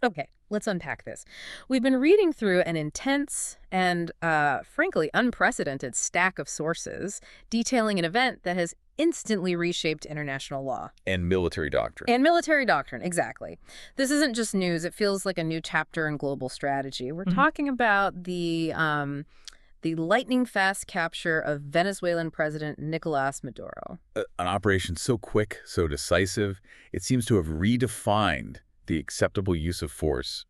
Okay, let's unpack this. We've been reading through an intense and, frankly, unprecedented stack of sources detailing an event that has instantly reshaped international law. And military doctrine. And military doctrine, exactly. This isn't just news. It feels like a new chapter in global strategy. We're talking about the lightning-fast capture of Venezuelan President Nicolás Maduro. An operation so quick, so decisive, it seems to have redefined the acceptable use of force,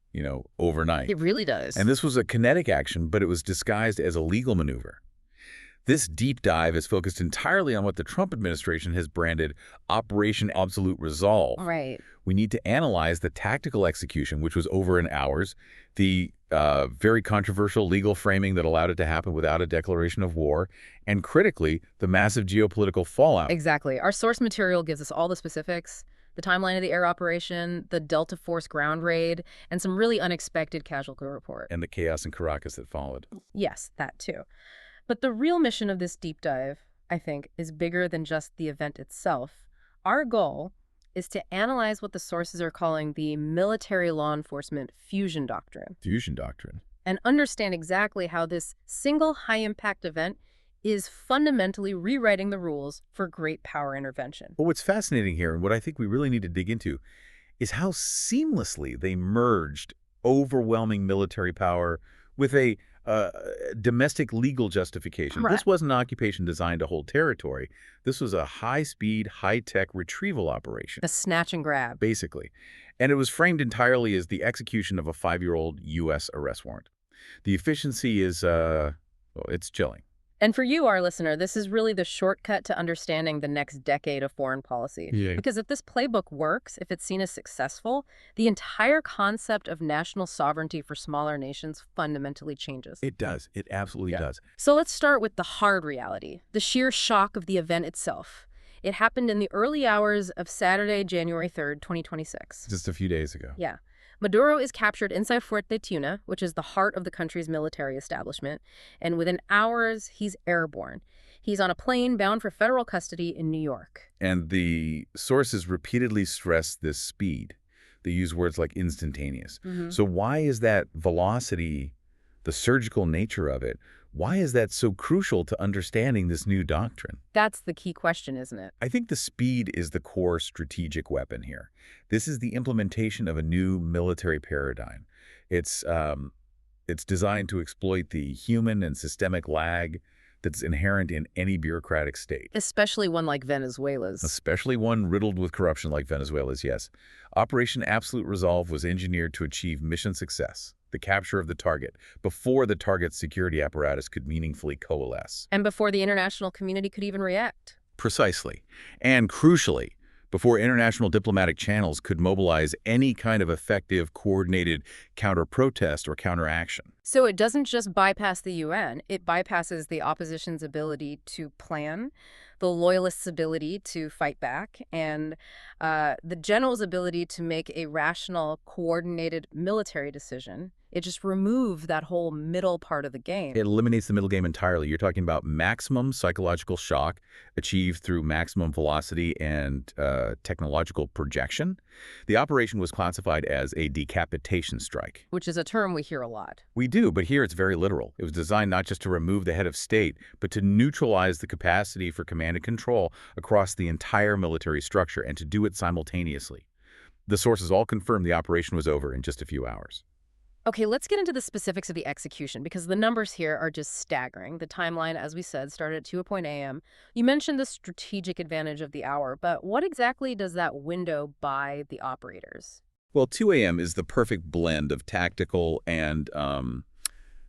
overnight. It really does. And this was a kinetic action, but it was disguised as a legal maneuver. This deep dive is focused entirely on what the Trump administration has branded Operation Absolute Resolve. Right. We need to analyze the tactical execution, which was over in hours, the very controversial legal framing that allowed it to happen without a declaration of war, and critically, the massive geopolitical fallout. Exactly. Our source material gives us all the specifics, the timeline of the air operation, the Delta Force ground raid, and some really unexpected casualty report. And the chaos in Caracas that followed. Yes, that too. But the real mission of this deep dive, I think, is bigger than just the event itself. Our goal is to analyze what the sources are calling the military law enforcement fusion doctrine. Fusion doctrine. And understand exactly how this single high-impact event is fundamentally rewriting the rules for great power intervention. But what's fascinating here, and what I think we really need to dig into, is how seamlessly they merged overwhelming military power with a domestic legal justification. Correct. This wasn't an occupation designed to hold territory. This was a high-speed, high-tech retrieval operation. A snatch and grab. Basically. And it was framed entirely as the execution of a 5-year-old U.S. arrest warrant. The efficiency is, it's chilling. And for you, our listener, this is really the shortcut to understanding the next decade of foreign policy. Yeah. Because if this playbook works, if it's seen as successful, the entire concept of national sovereignty for smaller nations fundamentally changes. It does. It absolutely does. So let's start with the hard reality, the sheer shock of the event itself. It happened in the early hours of Saturday, January 3rd, 2026. Just a few days ago. Yeah. Maduro is captured inside Fuerte Tuna, which is the heart of the country's military establishment, and within hours, he's airborne. He's on a plane bound for federal custody in New York. And the sources repeatedly stress this speed. They use words like instantaneous. So why is that velocity, the surgical nature of it, why is that so crucial to understanding this new doctrine? That's the key question, isn't it? I think the speed is the core strategic weapon here. This is the implementation of a new military paradigm. It's designed to exploit the human and systemic lag that's inherent in any bureaucratic state. Especially one like Venezuela's. Especially one riddled with corruption like Venezuela's, yes. Operation Absolute Resolve was engineered to achieve mission success, the capture of the target, before the target's security apparatus could meaningfully coalesce. And before the international community could even react. Precisely. And crucially, before international diplomatic channels could mobilize any kind of effective, coordinated counter-protest or counteraction. So it doesn't just bypass the UN, it bypasses the opposition's ability to plan, the loyalists' ability to fight back, and the general's ability to make a rational, coordinated military decision. It just removes that whole middle part of the game. It eliminates the middle game entirely. You're talking about maximum psychological shock achieved through maximum velocity and technological projection. The operation was classified as a decapitation strike. Which is a term we hear a lot. We do, but here it's very literal. It was designed not just to remove the head of state, but to neutralize the capacity for command and control across the entire military structure, and to do it simultaneously. The sources all confirmed the operation was over in just a few hours. Okay, let's get into the specifics of the execution, because the numbers here are just staggering. The timeline, as we said, started at 2 a.m. You mentioned the strategic advantage of the hour, but what exactly does that window buy the operators? Well, 2 a.m. is the perfect blend of tactical and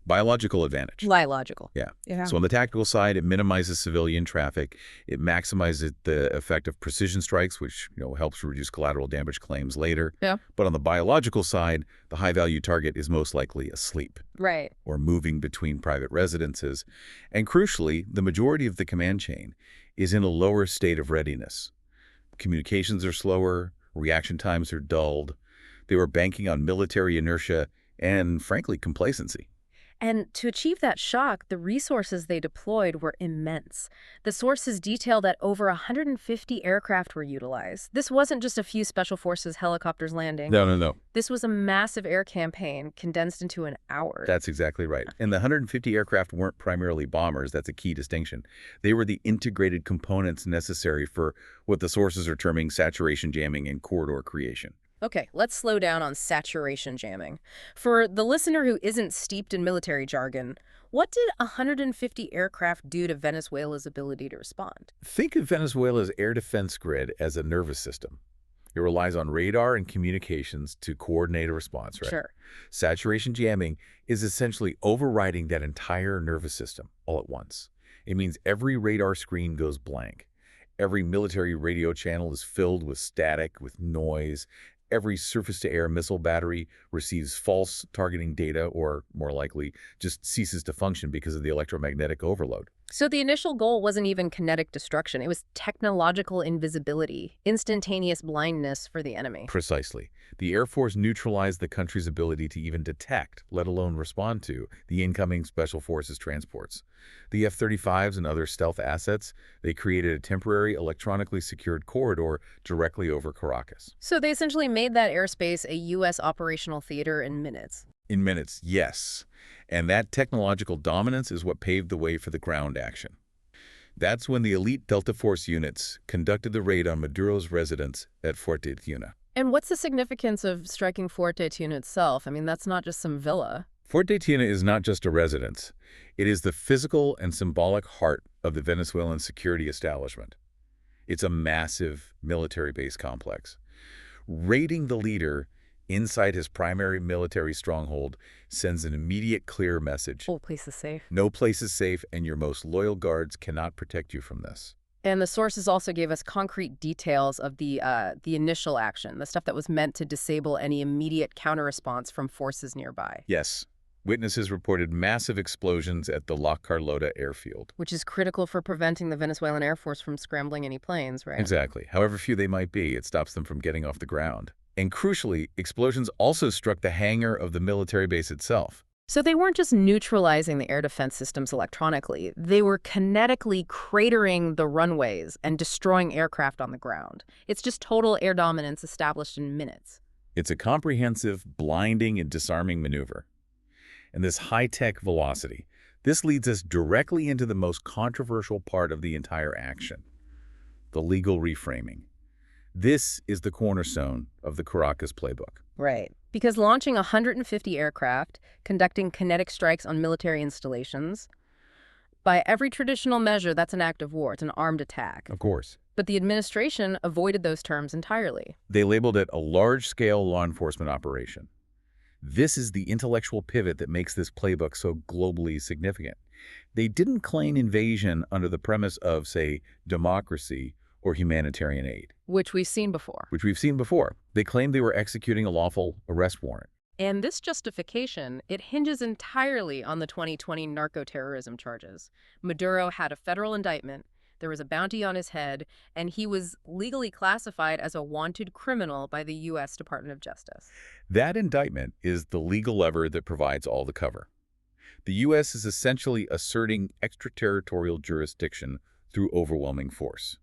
biological advantage. Biological. Yeah. So on the tactical side, it minimizes civilian traffic. It maximizes the effect of precision strikes, which helps reduce collateral damage claims later. Yeah. But on the biological side, the high-value target is most likely asleep. Right. Or moving between private residences. And crucially, the majority of the command chain is in a lower state of readiness. Communications are slower, reaction times are dulled. They were banking on military inertia and, frankly, complacency. And to achieve that shock, the resources they deployed were immense. The sources detail that over 150 aircraft were utilized. This wasn't just a few special forces helicopters landing. No. This was a massive air campaign condensed into an hour. That's exactly right. And the 150 aircraft weren't primarily bombers. That's a key distinction. They were the integrated components necessary for what the sources are terming saturation jamming and corridor creation. Okay, let's slow down on saturation jamming. For the listener who isn't steeped in military jargon, what did 150 aircraft do to Venezuela's ability to respond? Think of Venezuela's air defense grid as a nervous system. It relies on radar and communications to coordinate a response, right? Sure. Saturation jamming is essentially overriding that entire nervous system all at once. It means every radar screen goes blank. Every military radio channel is filled with static, with noise. Every surface-to-air missile battery receives false targeting data or, more likely, just ceases to function because of the electromagnetic overload. So the initial goal wasn't even kinetic destruction. It was technological invisibility, instantaneous blindness for the enemy. Precisely. The Air Force neutralized the country's ability to even detect, let alone respond to, the incoming Special Forces transports. The F-35s and other stealth assets, they created a temporary electronically secured corridor directly over Caracas. So they essentially made that airspace a U.S. operational theater in minutes. In minutes, yes. And that technological dominance is what paved the way for the ground action. That's when the elite Delta Force units conducted the raid on Maduro's residence at Fuerte Tiuna. And what's the significance of striking Fuerte Tiuna itself? I mean, that's not just some villa. Fuerte Tiuna is not just a residence. It is the physical and symbolic heart of the Venezuelan security establishment. It's a massive military base complex. Raiding the leader inside his primary military stronghold sends an immediate, clear message. No place is safe. No place is safe, and your most loyal guards cannot protect you from this. And the sources also gave us concrete details of the initial action, the stuff that was meant to disable any immediate counter-response from forces nearby. Yes. Witnesses reported massive explosions at the La Carlota airfield. Which is critical for preventing the Venezuelan Air Force from scrambling any planes, right? Exactly. However few they might be, it stops them from getting off the ground. And crucially, explosions also struck the hangar of the military base itself. So they weren't just neutralizing the air defense systems electronically. They were kinetically cratering the runways and destroying aircraft on the ground. It's just total air dominance established in minutes. It's a comprehensive, blinding, and disarming maneuver. And this high-tech velocity, this leads us directly into the most controversial part of the entire action, the legal reframing. This is the cornerstone of the Caracas playbook. Right. Because launching 150 aircraft, conducting kinetic strikes on military installations, by every traditional measure, that's an act of war. It's an armed attack. Of course. But the administration avoided those terms entirely. They labeled it a large-scale law enforcement operation. This is the intellectual pivot that makes this playbook so globally significant. They didn't claim invasion under the premise of, say, democracy or humanitarian aid. Which we've seen before. They claimed they were executing a lawful arrest warrant. And this justification, it hinges entirely on the 2020 narco-terrorism charges. Maduro had a federal indictment, there was a bounty on his head, and he was legally classified as a wanted criminal by the U.S. Department of Justice. That indictment is the legal lever that provides all the cover. The U.S. is essentially asserting extraterritorial jurisdiction through overwhelming force.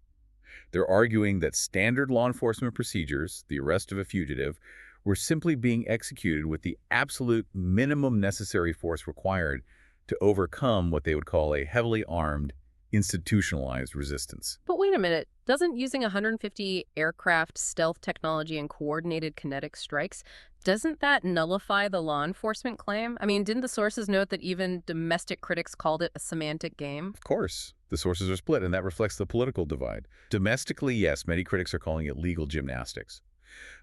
They're arguing that standard law enforcement procedures, the arrest of a fugitive, were simply being executed with the absolute minimum necessary force required to overcome what they would call a heavily armed, institutionalized resistance. But wait a minute, doesn't using 150 aircraft stealth technology and coordinated kinetic strikes, doesn't that nullify the law enforcement claim? I mean, didn't the sources note that even domestic critics called it a semantic game? Of course. The sources are split, and that reflects the political divide. Domestically, yes, many critics are calling it legal gymnastics.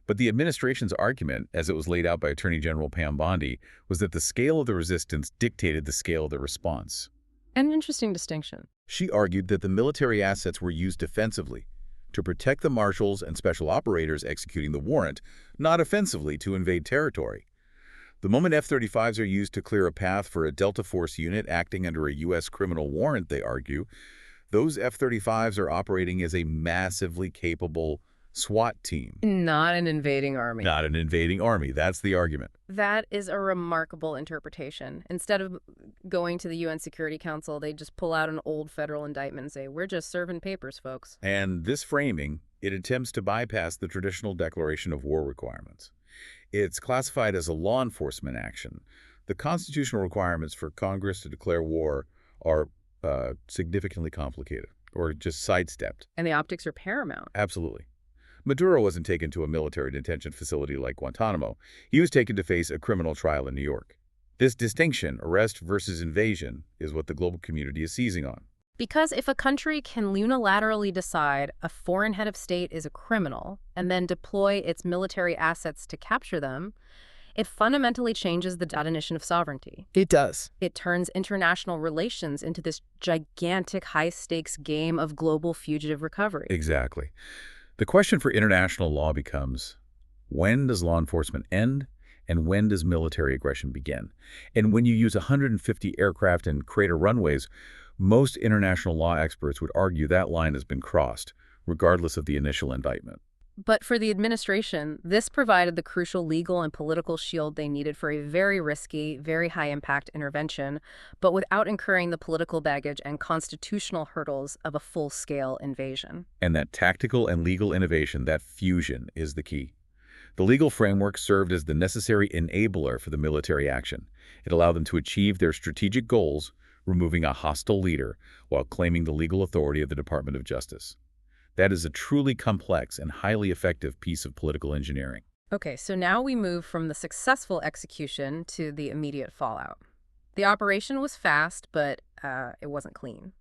But the administration's argument, as it was laid out by Attorney General Pam Bondi, was that the scale of the resistance dictated the scale of the response. An interesting distinction. She argued that the military assets were used defensively, to protect the marshals and special operators executing the warrant, not offensively to invade territory. The moment F-35s are used to clear a path for a Delta Force unit acting under a U.S. criminal warrant, they argue, those F-35s are operating as a massively capable SWAT team. Not an invading army. Not an invading army. That's the argument. That is a remarkable interpretation. Instead of going to the UN Security Council, they just pull out an old federal indictment and say, we're just serving papers, folks. And this framing, it attempts to bypass the traditional declaration of war requirements. It's classified as a law enforcement action. The constitutional requirements for Congress to declare war are significantly complicated or just sidestepped. And the optics are paramount. Absolutely. Maduro wasn't taken to a military detention facility like Guantanamo. He was taken to face a criminal trial in New York. This distinction, arrest versus invasion, is what the global community is seizing on. Because if a country can unilaterally decide a foreign head of state is a criminal and then deploy its military assets to capture them, it fundamentally changes the definition of sovereignty. It does. It turns international relations into this gigantic high-stakes game of global fugitive recovery. Exactly. The question for international law becomes, when does law enforcement end and when does military aggression begin? And when you use 150 aircraft and crater runways, most international law experts would argue that line has been crossed, regardless of the initial indictment. But for the administration, this provided the crucial legal and political shield they needed for a very risky, very high-impact intervention, but without incurring the political baggage and constitutional hurdles of a full-scale invasion. And that tactical and legal innovation, that fusion, is the key. The legal framework served as the necessary enabler for the military action. It allowed them to achieve their strategic goals, removing a hostile leader while claiming the legal authority of the Department of Justice. That is a truly complex and highly effective piece of political engineering. Okay, so now we move from the successful execution to the immediate fallout. The operation was fast, but it wasn't clean.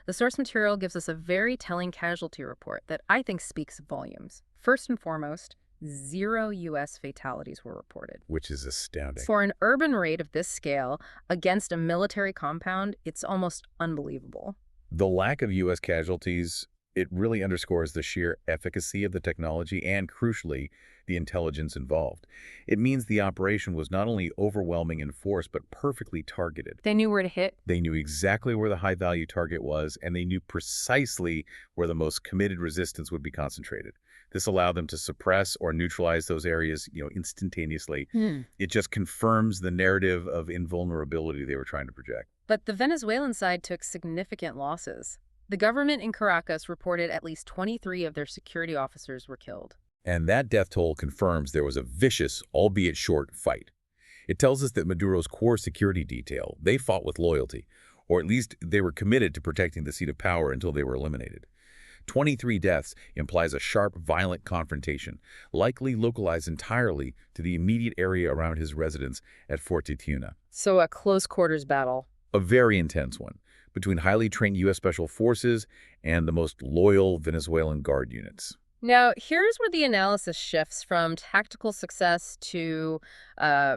The source material gives us a very telling casualty report that I think speaks volumes. First and foremost, 0 U.S. fatalities were reported. Which is astounding. For an urban raid of this scale against a military compound, it's almost unbelievable. The lack of U.S. casualties, it really underscores the sheer efficacy of the technology and, crucially, the intelligence involved. It means the operation was not only overwhelming in force, but perfectly targeted. They knew where to hit. They knew exactly where the high-value target was, and they knew precisely where the most committed resistance would be concentrated. This allowed them to suppress or neutralize those areas, instantaneously. It just confirms the narrative of invulnerability they were trying to project. But the Venezuelan side took significant losses. The government in Caracas reported at least 23 of their security officers were killed. And that death toll confirms there was a vicious, albeit short, fight. It tells us that Maduro's core security detail, they fought with loyalty, or at least they were committed to protecting the seat of power until they were eliminated. 23 deaths implies a sharp, violent confrontation, likely localized entirely to the immediate area around his residence at Fortituna. So a close-quarters battle. A very intense one, between highly trained U.S. Special Forces and the most loyal Venezuelan Guard units. Now, here's where the analysis shifts from tactical success to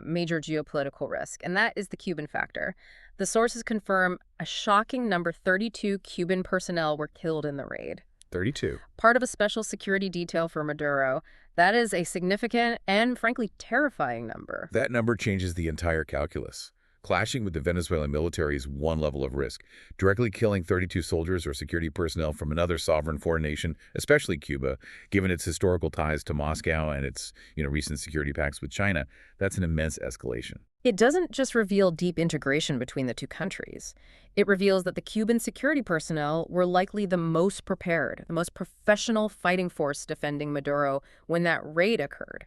major geopolitical risk, and that is the Cuban factor. The sources confirm a shocking number 32 Cuban personnel were killed in the raid. 32. Part of a special security detail for Maduro. That is a significant and, frankly, terrifying number. That number changes the entire calculus. Clashing with the Venezuelan military is one level of risk. Directly killing 32 soldiers or security personnel from another sovereign foreign nation, especially Cuba, given its historical ties to Moscow and its recent security pacts with China, that's an immense escalation. It doesn't just reveal deep integration between the two countries. It reveals that the Cuban security personnel were likely the most prepared, the most professional fighting force defending Maduro when that raid occurred.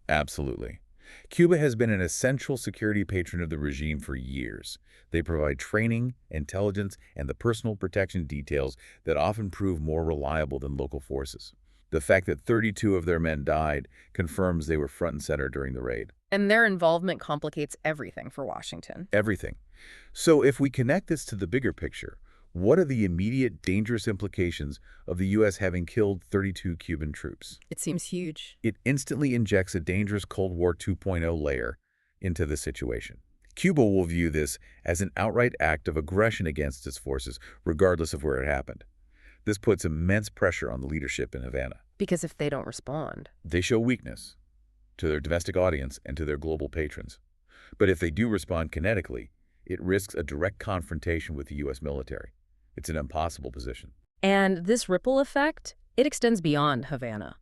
Absolutely. Cuba has been an essential security patron of the regime for years. They provide training, intelligence, and the personal protection details that often prove more reliable than local forces. The fact that 32 of their men died confirms they were front and center during the raid. And their involvement complicates everything for Washington. Everything. So if we connect this to the bigger picture, what are the immediate dangerous implications of the U.S. having killed 32 Cuban troops? It seems huge. It instantly injects a dangerous Cold War 2.0 layer into the situation. Cuba will view this as an outright act of aggression against its forces, regardless of where it happened. This puts immense pressure on the leadership in Havana. Because if they don't respond, they show weakness to their domestic audience and to their global patrons. But if they do respond kinetically, it risks a direct confrontation with the U.S. military. It's an impossible position. And this ripple effect, it extends beyond Havana.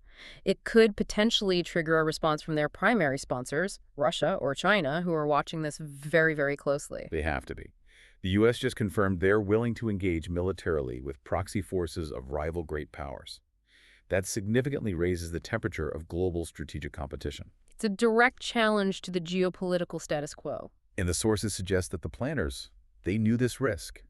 It could potentially trigger a response from their primary sponsors, Russia or China, who are watching this very, very closely. They have to be. The U.S. just confirmed they're willing to engage militarily with proxy forces of rival great powers. That significantly raises the temperature of global strategic competition. It's a direct challenge to the geopolitical status quo. And the sources suggest that the planners, they knew this risk.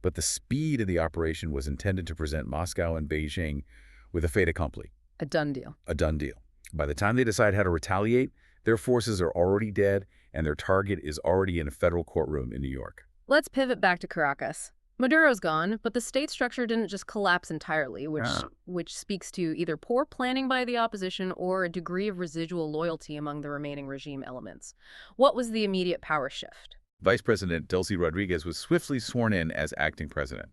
But the speed of the operation was intended to present Moscow and Beijing with a fait accompli. A done deal. A done deal. By the time they decide how to retaliate, their forces are already dead and their target is already in a federal courtroom in New York. Let's pivot back to Caracas. Maduro's gone, but the state structure didn't just collapse entirely, which speaks to either poor planning by the opposition or a degree of residual loyalty among the remaining regime elements. What was the immediate power shift? Vice President Delcy Rodriguez was swiftly sworn in as acting president.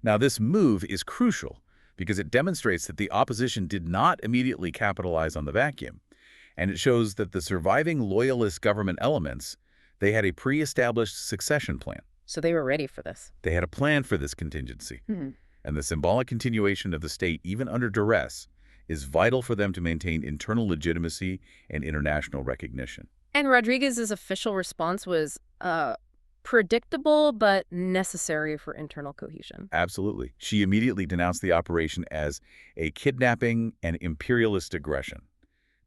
Now, this move is crucial because it demonstrates that the opposition did not immediately capitalize on the vacuum, and it shows that the surviving loyalist government elements, they had a pre-established succession plan. So they were ready for this. They had a plan for this contingency. And the symbolic continuation of the state, even under duress, is vital for them to maintain internal legitimacy and international recognition. And Rodriguez's official response was predictable but necessary for internal cohesion. Absolutely. She immediately denounced the operation as a kidnapping and imperialist aggression.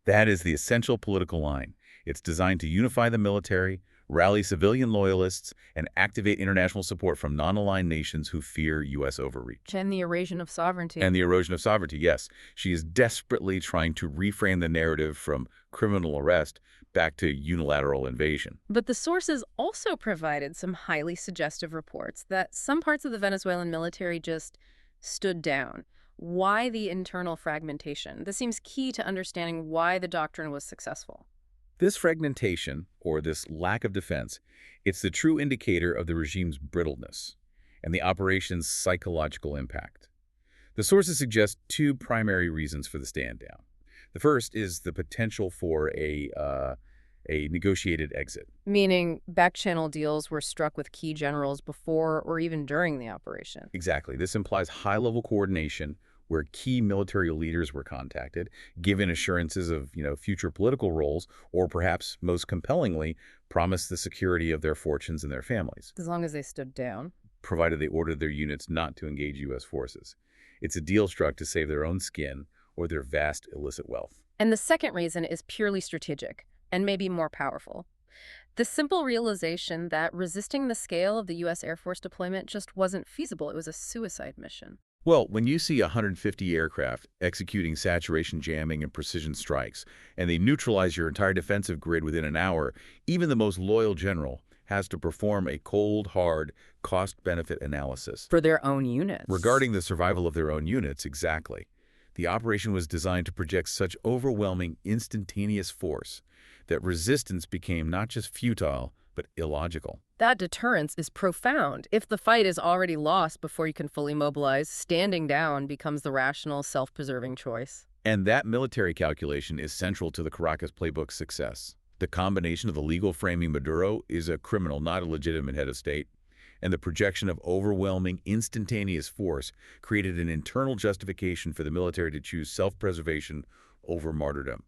That is the essential political line. It's designed to unify the military, rally civilian loyalists, and activate international support from non-aligned nations who fear U.S. overreach. And the erosion of sovereignty. And the erosion of sovereignty, yes. She is desperately trying to reframe the narrative from criminal arrest back to unilateral invasion. But the sources also provided some highly suggestive reports that some parts of the Venezuelan military just stood down. Why the internal fragmentation? This seems key to understanding why the doctrine was successful. This fragmentation, or this lack of defense, it's the true indicator of the regime's brittleness and the operation's psychological impact. The sources suggest two primary reasons for the stand down. The first is the potential for a negotiated exit. Meaning back-channel deals were struck with key generals before or even during the operation. Exactly. This implies high-level coordination where key military leaders were contacted, given assurances of, future political roles, or perhaps most compellingly, promised the security of their fortunes and their families. As long as they stood down. Provided they ordered their units not to engage U.S. forces. It's a deal struck to save their own skin or their vast illicit wealth. And the second reason is purely strategic, and maybe more powerful. The simple realization that resisting the scale of the U.S. Air Force deployment just wasn't feasible. It was a suicide mission. Well, when you see 150 aircraft executing saturation jamming and precision strikes, and they neutralize your entire defensive grid within an hour, even the most loyal general has to perform a cold, hard, cost-benefit analysis. For their own units. Regarding the survival of their own units, exactly. The operation was designed to project such overwhelming, instantaneous force that resistance became not just futile, but illogical. That deterrence is profound. If the fight is already lost before you can fully mobilize, standing down becomes the rational, self-preserving choice. And that military calculation is central to the Caracas playbook's success. The combination of the legal framing Maduro is a criminal, not a legitimate head of state, and the projection of overwhelming, instantaneous force created an internal justification for the military to choose self-preservation over martyrdom.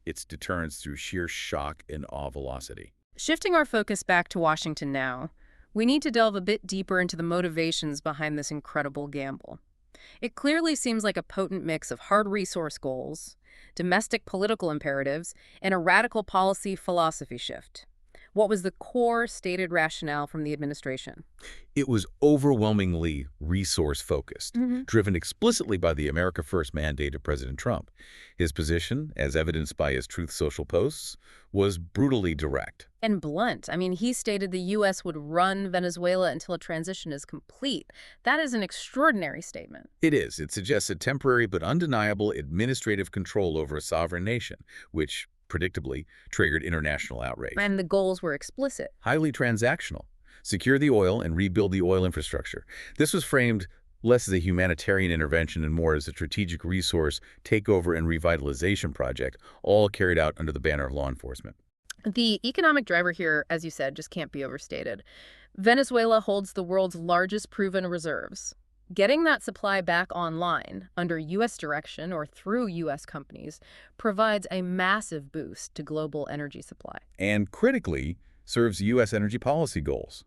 It's deterrence through sheer shock and awe velocity. Shifting our focus back to Washington now, we need to delve a bit deeper into the motivations behind this incredible gamble. It clearly seems like a potent mix of hard resource goals, domestic political imperatives, and a radical policy philosophy shift. What was the core stated rationale from the administration? It was overwhelmingly resource-focused, driven explicitly by the America First mandate of President Trump. His position, as evidenced by his Truth Social posts, was brutally direct. And blunt. I mean, he stated the U.S. would run Venezuela until a transition is complete. That is an extraordinary statement. It is. It suggests a temporary but undeniable administrative control over a sovereign nation, which predictably triggered international outrage. And the goals were explicit. Highly transactional. Secure the oil and rebuild the oil infrastructure. This was framed less as a humanitarian intervention and more as a strategic resource takeover and revitalization project, all carried out under the banner of law enforcement. The economic driver here, as you said, just can't be overstated. Venezuela holds the world's largest proven reserves. Getting that supply back online under U.S. direction or through U.S. companies provides a massive boost to global energy supply. And critically, serves U.S. energy policy goals.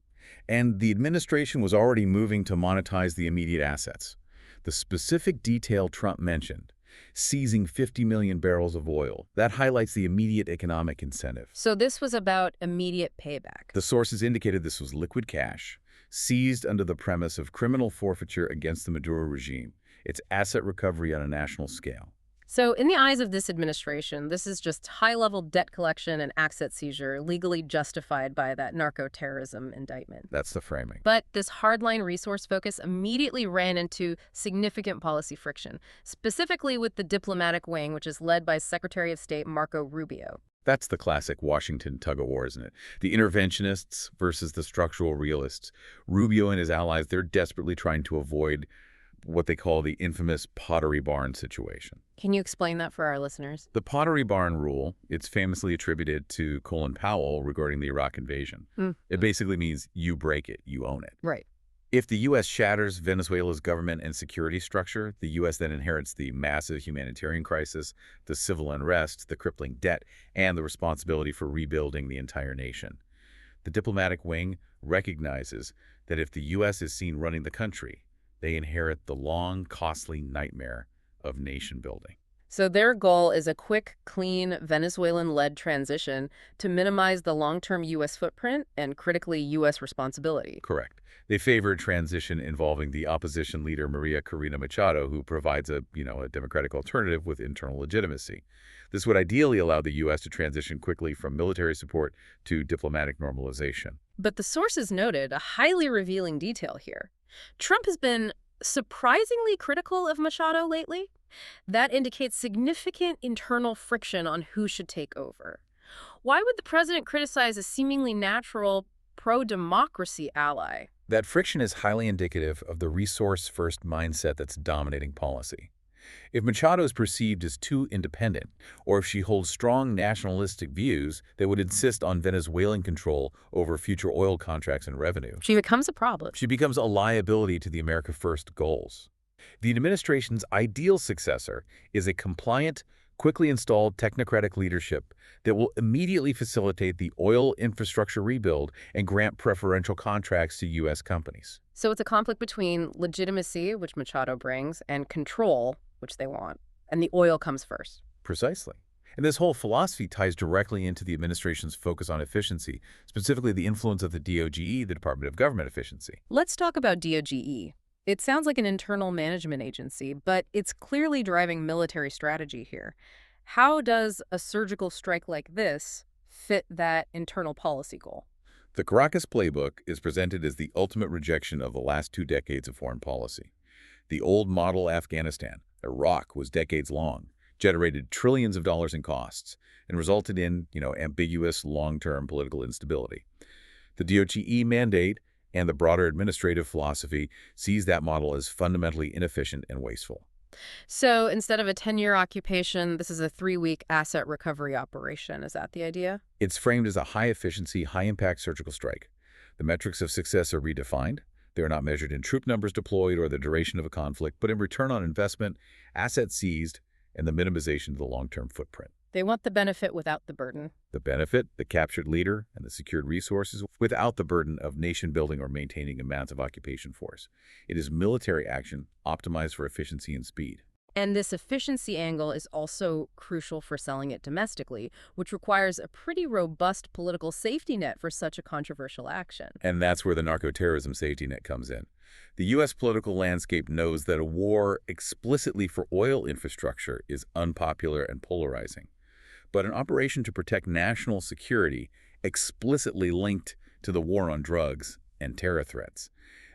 And the administration was already moving to monetize the immediate assets. The specific detail Trump mentioned, seizing 50 million barrels of oil, that highlights the immediate economic incentive. So this was about immediate payback. The sources indicated this was liquid cash, seized under the premise of criminal forfeiture against the Maduro regime. It's asset recovery on a national scale. So in the eyes of this administration, this is just high-level debt collection and asset seizure legally justified by that narco-terrorism indictment. That's the framing. But this hardline resource focus immediately ran into significant policy friction, specifically with the diplomatic wing, which is led by Secretary of State Marco Rubio. That's the classic Washington tug-of-war, isn't it? The interventionists versus the structural realists. Rubio and his allies, they're desperately trying to avoid what they call the infamous Pottery Barn situation. Can you explain that for our listeners? The Pottery Barn rule, it's famously attributed to Colin Powell regarding the Iraq invasion. It basically means you break it, you own it. Right. If the U.S. shatters Venezuela's government and security structure, the U.S. then inherits the massive humanitarian crisis, the civil unrest, the crippling debt, and the responsibility for rebuilding the entire nation. The diplomatic wing recognizes that if the U.S. is seen running the country, they inherit the long, costly nightmare of nation building. So their goal is a quick, clean, Venezuelan-led transition to minimize the long-term U.S. footprint and critically U.S. responsibility. Correct. They favor a transition involving the opposition leader Maria Corina Machado, who provides a democratic alternative with internal legitimacy. This would ideally allow the U.S. to transition quickly from military support to diplomatic normalization. But the sources noted a highly revealing detail here. Trump has been surprisingly critical of Machado lately. That indicates significant internal friction on who should take over. Why would the president criticize a seemingly natural pro-democracy ally? That friction is highly indicative of the resource-first mindset that's dominating policy. If Machado is perceived as too independent, or if she holds strong nationalistic views that would insist on Venezuelan control over future oil contracts and revenue, She becomes a problem. she becomes a liability to the America First goals. The administration's ideal successor is a compliant, quickly installed technocratic leadership that will immediately facilitate the oil infrastructure rebuild and grant preferential contracts to U.S. companies. So it's a conflict between legitimacy, which Machado brings, and control, which they want. And the oil comes first. Precisely. And this whole philosophy ties directly into the administration's focus on efficiency, specifically the influence of the DOGE, the Department of Government Efficiency. Let's talk about DOGE. It sounds like an internal management agency, but it's clearly driving military strategy here. How does a surgical strike like this fit that internal policy goal? The Caracas playbook is presented as the ultimate rejection of the last 2 decades of foreign policy. The old model Afghanistan, Iraq, was decades long, generated trillions of dollars in costs, and resulted in, ambiguous long-term political instability. The DOGE mandate and the broader administrative philosophy sees that model as fundamentally inefficient and wasteful. So instead of a 10-year occupation, this is a 3-week asset recovery operation. Is that the idea? It's framed as a high-efficiency, high-impact surgical strike. The metrics of success are redefined. They are not measured in troop numbers deployed or the duration of a conflict, but in return on investment, assets seized, and the minimization of the long-term footprint. They want the benefit without the burden. The benefit, the captured leader, and the secured resources without the burden of nation-building or maintaining a massive occupation force. It is military action optimized for efficiency and speed. And this efficiency angle is also crucial for selling it domestically, which requires a pretty robust political safety net for such a controversial action. And that's where the narco-terrorism safety net comes in. The U.S. political landscape knows that a war explicitly for oil infrastructure is unpopular and polarizing. But an operation to protect national security explicitly linked to the war on drugs and terror threats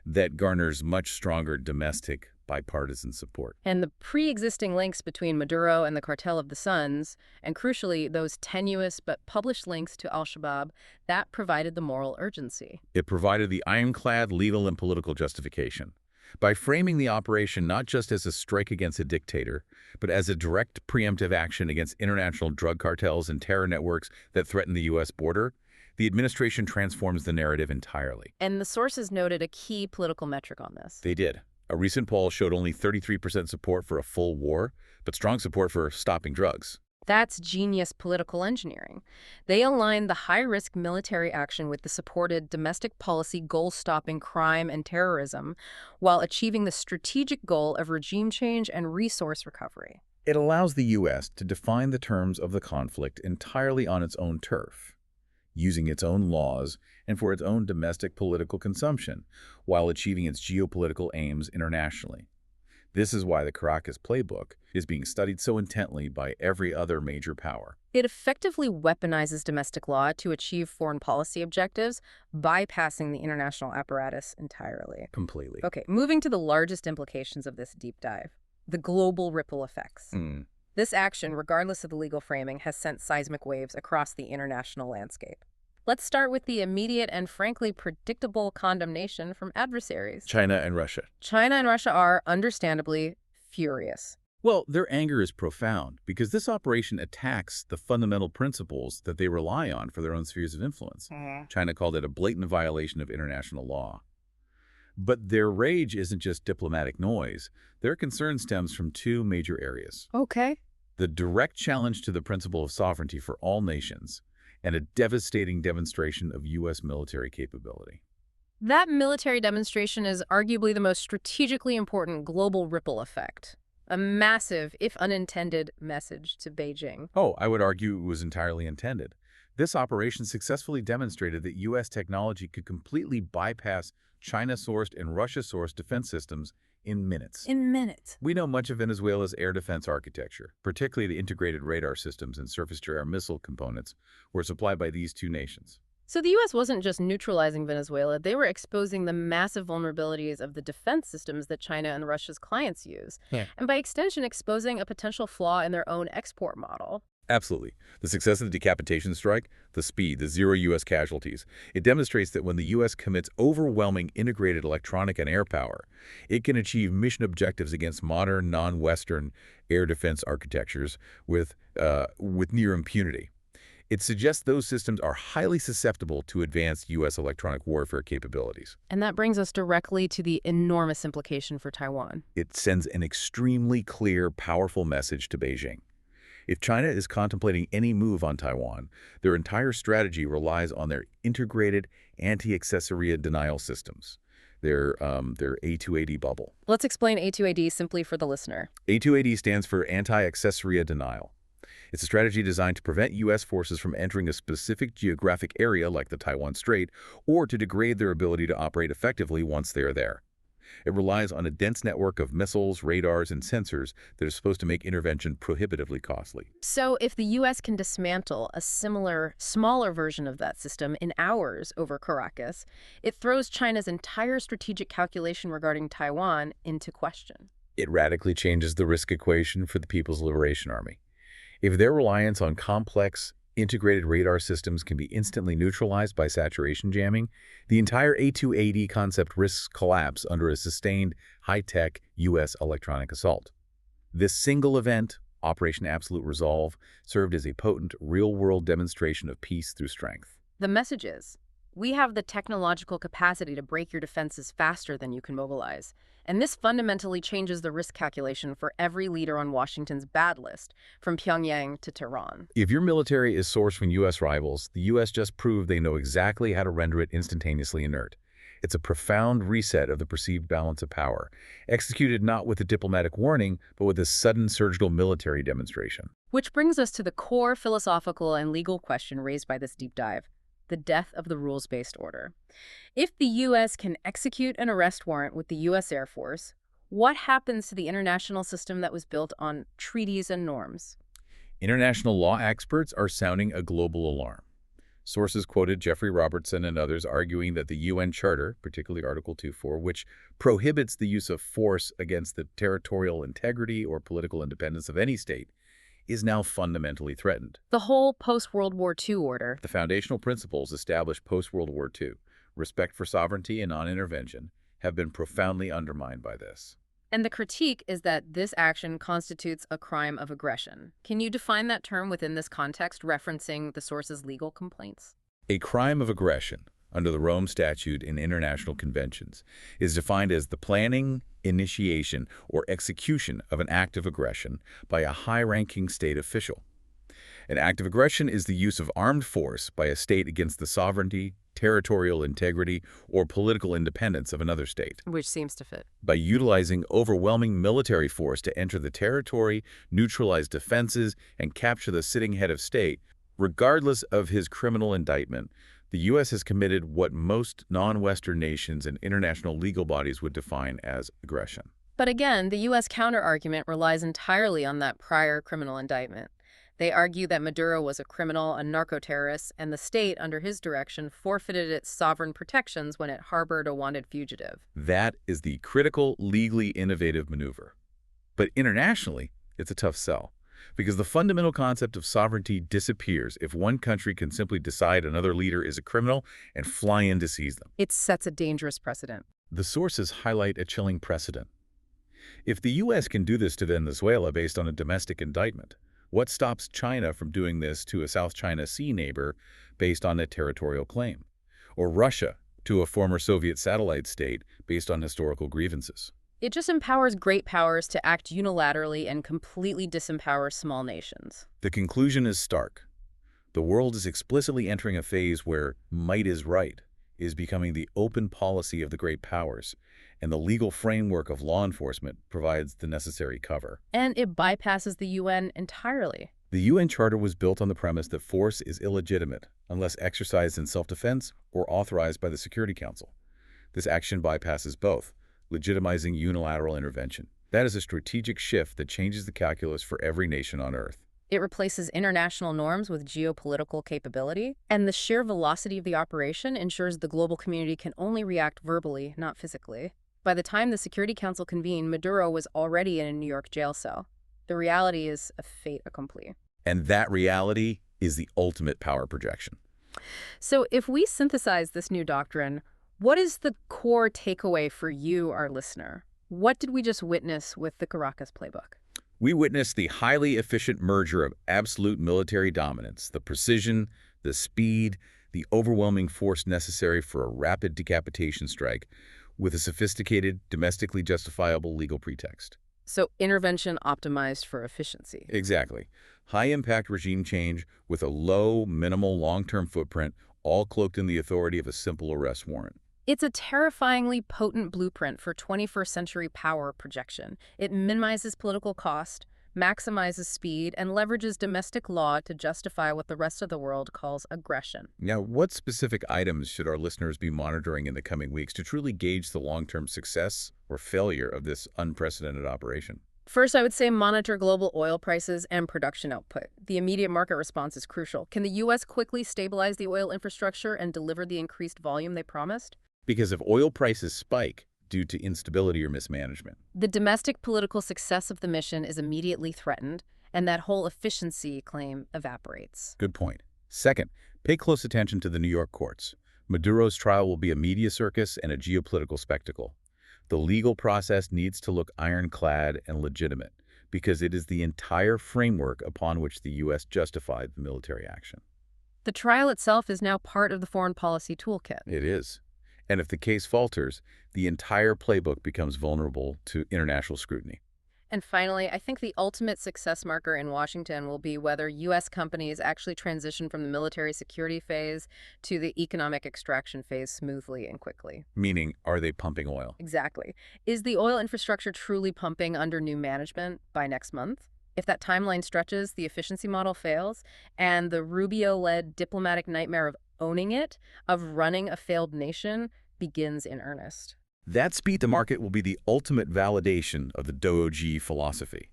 that garners much stronger domestic bipartisan support. And the pre-existing links between Maduro and the Cartel of the Suns, and crucially, those tenuous but published links to al-Shabaab, that provided the moral urgency. It provided the ironclad legal and political justification. By framing the operation not just as a strike against a dictator, but as a direct preemptive action against international drug cartels and terror networks that threaten the U.S. border, the administration transforms the narrative entirely. And the sources noted a key political metric on this. They did. A recent poll showed only 33% support for a full war, but strong support for stopping drugs. That's genius political engineering. They align the high-risk military action with the supported domestic policy goal stopping crime and terrorism while achieving the strategic goal of regime change and resource recovery. It allows the U.S. to define the terms of the conflict entirely on its own turf, using its own laws and for its own domestic political consumption, while achieving its geopolitical aims internationally. This is why the Caracas playbook is being studied so intently by every other major power. It effectively weaponizes domestic law to achieve foreign policy objectives, bypassing the international apparatus entirely. Completely. Okay, moving to the largest implications of this deep dive, the global ripple effects. This action, regardless of the legal framing, has sent seismic waves across the international landscape. Let's start with the immediate and frankly predictable condemnation from adversaries. China and Russia. China and Russia are, understandably, furious. Well, their anger is profound because this operation attacks the fundamental principles that they rely on for their own spheres of influence. China called it a blatant violation of international law. But their rage isn't just diplomatic noise. Their concern stems from two major areas. Okay. The direct challenge to the principle of sovereignty for all nations, and a devastating demonstration of U.S. military capability. That military demonstration is arguably the most strategically important global ripple effect. A massive, if unintended, message to Beijing. Oh, I would argue it was entirely intended. This operation successfully demonstrated that U.S. technology could completely bypass China-sourced and Russia-sourced defense systems in minutes. In minutes. We know much of Venezuela's air defense architecture, particularly the integrated radar systems and surface-to-air missile components, were supplied by these two nations. So the U.S. wasn't just neutralizing Venezuela, they were exposing the massive vulnerabilities of the defense systems that China and Russia's clients use, and by extension exposing a potential flaw in their own export model. Absolutely. The success of the decapitation strike, the speed, the zero U.S. casualties, it demonstrates that when the U.S. commits overwhelming integrated electronic and air power, it can achieve mission objectives against modern, non-Western air defense architectures with near impunity. It suggests those systems are highly susceptible to advanced U.S. electronic warfare capabilities. And that brings us directly to the enormous implication for Taiwan. It sends an extremely clear, powerful message to Beijing. If China is contemplating any move on Taiwan, their entire strategy relies on their integrated anti-accessoria denial systems, their A2AD bubble. Let's explain A2AD simply for the listener. A2AD stands for anti-accessoria denial. It's a strategy designed to prevent U.S. forces from entering a specific geographic area like the Taiwan Strait or to degrade their ability to operate effectively once they are there. It relies on a dense network of missiles, radars, and sensors that are supposed to make intervention prohibitively costly. So if the U.S. can dismantle a similar, smaller version of that system in hours over Caracas, it throws China's entire strategic calculation regarding Taiwan into question. It radically changes the risk equation for the People's Liberation Army. If their reliance on complex, integrated radar systems can be instantly neutralized by saturation jamming, the entire A2AD concept risks collapse under a sustained, high-tech U.S. electronic assault. This single event, Operation Absolute Resolve, served as a potent, real-world demonstration of peace through strength. The message is, we have the technological capacity to break your defenses faster than you can mobilize. And this fundamentally changes the risk calculation for every leader on Washington's bad list, from Pyongyang to Tehran. If your military is sourced from U.S. rivals, the U.S. just proved they know exactly how to render it instantaneously inert. It's a profound reset of the perceived balance of power, executed not with a diplomatic warning, but with a sudden surgical military demonstration. Which brings us to the core philosophical and legal question raised by this deep dive: the death of the rules-based order. If the U.S. can execute an arrest warrant with the U.S. Air Force, what happens to the international system that was built on treaties and norms? International law experts are sounding a global alarm. Sources quoted Jeffrey Robertson and others arguing that the UN Charter, particularly Article 2.4, which prohibits the use of force against the territorial integrity or political independence of any state, is now fundamentally threatened. The whole post-World War II order. The foundational principles established post-World War II, respect for sovereignty and non-intervention, have been profoundly undermined by this. And the critique is that this action constitutes a crime of aggression. Can you define that term within this context, referencing the source's legal complaints? A crime of aggression. under the Rome Statute and international conventions, is defined as the planning, initiation, or execution of an act of aggression by a high-ranking state official. An act of aggression is the use of armed force by a state against the sovereignty, territorial integrity, or political independence of another state. Which seems to fit. By utilizing overwhelming military force to enter the territory, neutralize defenses, and capture the sitting head of state, regardless of his criminal indictment, the U.S. has committed what most non-Western nations and international legal bodies would define as aggression. But again, the U.S. counterargument relies entirely on that prior criminal indictment. They argue that Maduro was a criminal, a narco-terrorist, and the state, under his direction, forfeited its sovereign protections when it harbored a wanted fugitive. That is the critical, legally innovative maneuver. But internationally, it's a tough sell, because the fundamental concept of sovereignty disappears if one country can simply decide another leader is a criminal and fly in to seize them. It sets a dangerous precedent. The sources highlight a chilling precedent. If the U.S. can do this to Venezuela based on a domestic indictment, what stops China from doing this to a South China Sea neighbor based on a territorial claim? Or Russia to a former Soviet satellite state based on historical grievances? It just empowers great powers to act unilaterally and completely disempower small nations. The conclusion is stark. The world is explicitly entering a phase where might is right is becoming the open policy of the great powers, and the legal framework of law enforcement provides the necessary cover. And it bypasses the UN entirely. The UN Charter was built on the premise that force is illegitimate unless exercised in self-defense or authorized by the Security Council. This action bypasses both, legitimizing unilateral intervention. That is a strategic shift that changes the calculus for every nation on Earth. It replaces international norms with geopolitical capability, and the sheer velocity of the operation ensures the global community can only react verbally, not physically. By the time the Security Council convened, Maduro was already in a New York jail cell. The reality is a fait accompli. And that reality is the ultimate power projection. So if we synthesize this new doctrine, what is the core takeaway for you, our listener? What did we just witness with the Caracas playbook? We witnessed the highly efficient merger of absolute military dominance, the precision, the speed, the overwhelming force necessary for a rapid decapitation strike, with a sophisticated, domestically justifiable legal pretext. So intervention optimized for efficiency. Exactly. High-impact regime change with a low, minimal, long-term footprint, all cloaked in the authority of a simple arrest warrant. It's a terrifyingly potent blueprint for 21st century power projection. It minimizes political cost, maximizes speed, and leverages domestic law to justify what the rest of the world calls aggression. Now, what specific items should our listeners be monitoring in the coming weeks to truly gauge the long-term success or failure of this unprecedented operation? First, I would say monitor global oil prices and production output. The immediate market response is crucial. Can the U.S. quickly stabilize the oil infrastructure and deliver the increased volume they promised? Because if oil prices spike due to instability or mismanagement, the domestic political success of the mission is immediately threatened, and that whole efficiency claim evaporates. Good point. Second, pay close attention to the New York courts. Maduro's trial will be a media circus and a geopolitical spectacle. The legal process needs to look ironclad and legitimate, because it is the entire framework upon which the U.S. justified the military action. The trial itself is now part of the foreign policy toolkit. It is. And if the case falters, the entire playbook becomes vulnerable to international scrutiny. And finally, I think the ultimate success marker in Washington will be whether U.S. companies actually transition from the military security phase to the economic extraction phase smoothly and quickly. Meaning, are they pumping oil? Exactly. Is the oil infrastructure truly pumping under new management by next month? If that timeline stretches, the efficiency model fails, and the Rubio-led diplomatic nightmare of owning it, of running a failed nation, begins in earnest. That speed to market will be the ultimate validation of the Doji philosophy.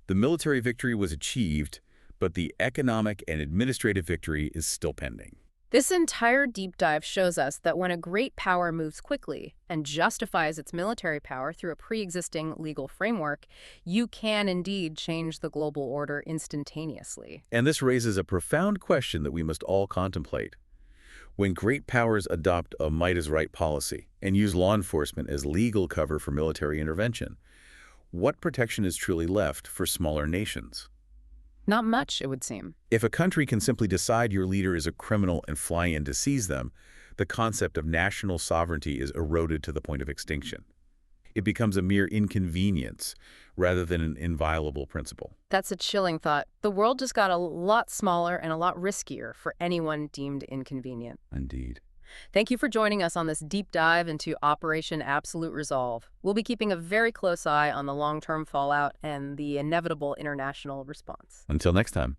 The military victory was achieved, but the economic and administrative victory is still pending. This entire deep dive shows us that when a great power moves quickly and justifies its military power through a pre-existing legal framework, you can indeed change the global order instantaneously. And this raises a profound question that we must all contemplate. When great powers adopt a might-is-right policy and use law enforcement as legal cover for military intervention, what protection is truly left for smaller nations? Not much, it would seem. If a country can simply decide your leader is a criminal and fly in to seize them, the concept of national sovereignty is eroded to the point of extinction. It becomes a mere inconvenience rather than an inviolable principle. That's a chilling thought. The world just got a lot smaller and a lot riskier for anyone deemed inconvenient. Indeed. Thank you for joining us on this deep dive into Operation Absolute Resolve. We'll be keeping a very close eye on the long-term fallout and the inevitable international response. Until next time.